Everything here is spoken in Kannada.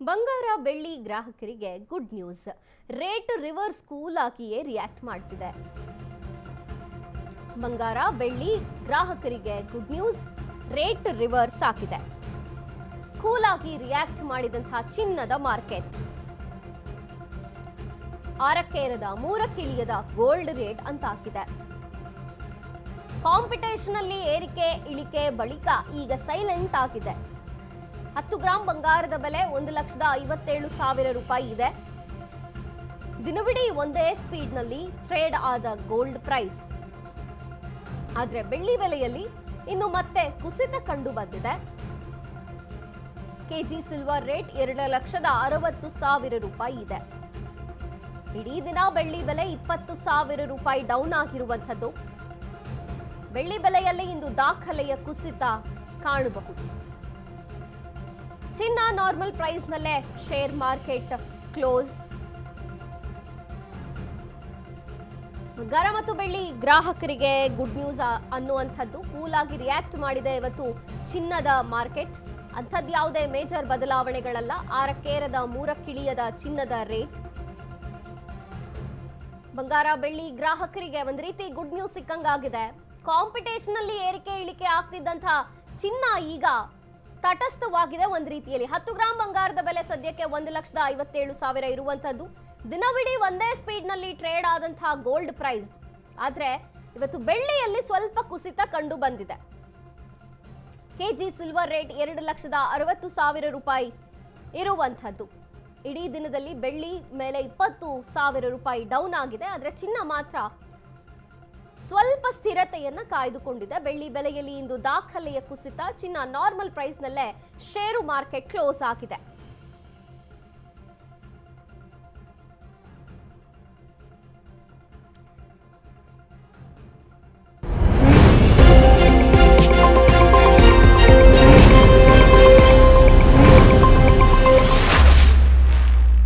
ಬಂಗಾರ ಬೆಳ್ಳಿ ಗ್ರಾಹಕರಿಗೆ good news. Rate reverse cool ಆಗಿಯೇ ರಿಯಾಕ್ಟ್ ಮಾಡ್ತಿದೆ. ಬಂಗಾರ ಬೆಳ್ಳಿ ಗ್ರಾಹಕರಿಗೆ ಗುಡ್ ನ್ಯೂಸ್. ರೇಟ್ ರಿವರ್ಸ್ ಆಗಿದೆ. ಕೂಲ್ ಆಗಿ ರಿಯಾಕ್ಟ್ ಮಾಡಿದಂತಹ ಚಿನ್ನದ ಮಾರ್ಕೆಟ್. 6 3 ಗೋಲ್ಡ್ ರೇಟ್ ಅಂತ ಹಾಕಿದೆ. ಕಾಂಪಿಟೇಷನ್ ಅಲ್ಲಿ ಏರಿಕೆ ಇಳಿಕೆ ಬಳಿಕ ಈಗ ಸೈಲೆಂಟ್ ಆಗಿದೆ. 10 ಗ್ರಾಂ ಬಂಗಾರದ ಬೆಲೆ 1,57,000 ರೂಪಾಯಿ ಇದೆ. ದಿನವಿಡೀ ಒಂದೇ ಸ್ಪೀಡ್ ನಲ್ಲಿ ಟ್ರೇಡ್ ಆದ ಗೋಲ್ಡ್ ಪ್ರೈಸ್. ಆದ್ರೆ ಬೆಳ್ಳಿ ಬೆಲೆಯಲ್ಲಿ ಇನ್ನು ಮತ್ತೆ ಕುಸಿತ ಕಂಡು ಬಂದಿದೆ. ಕೆಜಿ ಸಿಲ್ವರ್ ರೇಟ್ 2,60,000 ರೂಪಾಯಿ ಇದೆ. ಇಡೀ ದಿನ ಬೆಳ್ಳಿ ಬೆಲೆ 20,000 ರೂಪಾಯಿ ಡೌನ್ ಆಗಿರುವಂಥದ್ದು. ಬೆಳ್ಳಿ ಬೆಲೆಯಲ್ಲಿ ಇಂದು ದಾಖಲೆಯ ಕುಸಿತ ಕಾಣಬಹುದು. ಚಿನ್ನ ನಾರ್ಮಲ್ ಪ್ರೈಸ್ ನಲ್ಲೇ ಶೇರ್ ಮಾರ್ಕೆಟ್ ಕ್ಲೋಸ್. ಬಂಗಾರ ಮತ್ತು ಬೆಳ್ಳಿ ಗ್ರಾಹಕರಿಗೆ ಗುಡ್ ನ್ಯೂಸ್ ಅನ್ನುವಂಥದ್ದು. ಕೂಲ್ ಆಗಿ ರಿಯಾಕ್ಟ್ ಮಾಡಿದೆ ಇವತ್ತು ಚಿನ್ನದ ಮಾರ್ಕೆಟ್. ಅಂಥದ್ದು ಯಾವುದೇ ಮೇಜರ್ ಬದಲಾವಣೆಗಳಲ್ಲ. 6 ಚಿನ್ನದ ರೇಟ್. ಬಂಗಾರ ಬೆಳ್ಳಿ ಗ್ರಾಹಕರಿಗೆ ಒಂದು ರೀತಿ ಗುಡ್ ನ್ಯೂಸ್ ಸಿಕ್ಕಂಗಾಗಿದೆ. ಕಾಂಪಿಟೇಷನ್ ಅಲ್ಲಿ ಏರಿಕೆ ಇಳಿಕೆ ಆಗ್ತಿದ್ದಂತಹ ಚಿನ್ನ ಈಗ ತಟಸ್ಥವಾಗಿದೆ ಒಂದು ರೀತಿಯಲ್ಲಿ. 10 ಗ್ರಾಂ ಬಂಗಾರದ ಬೆಲೆ ಸದ್ಯಕ್ಕೆ 1,57,000 ಇರುವಂತದ್ದು. ದಿನವಿಡೀ ಒಂದೇ ಸ್ಪೀಡ್ ನಲ್ಲಿ ಟ್ರೇಡ್ ಆದಂತಹ ಗೋಲ್ಡ್ ಪ್ರೈಸ್. ಆದ್ರೆ ಇವತ್ತು ಬೆಳ್ಳಿಯಲ್ಲಿ ಸ್ವಲ್ಪ ಕುಸಿತ ಕಂಡು ಬಂದಿದೆ. ಕೆಜಿ ಸಿಲ್ವರ್ ರೇಟ್ 2,60,000 ರೂಪಾಯಿ ಇರುವಂತದ್ದು. ಇಡೀ ದಿನದಲ್ಲಿ ಬೆಳ್ಳಿ ಮೇಲೆ 20,000 ರೂಪಾಯಿ ಡೌನ್ ಆಗಿದೆ. ಆದ್ರೆ ಚಿನ್ನ ಮಾತ್ರ ಸ್ವಲ್ಪ ಸ್ಥಿರತೆಯನ್ನ ಕಾಯ್ದುಕೊಂಡಿದೆ. ಬೆಳ್ಳಿ ಬೆಲೆಯಲ್ಲಿ ಇಂದು ದಾಖಲೆಯ ಕುಸಿತ. ಚಿನ್ನ ನಾರ್ಮಲ್ ಪ್ರೈಸ್ ನಲ್ಲೇ ಷೇರು ಮಾರ್ಕೆಟ್ ಕ್ಲೋಸ್ ಆಗಿದೆ.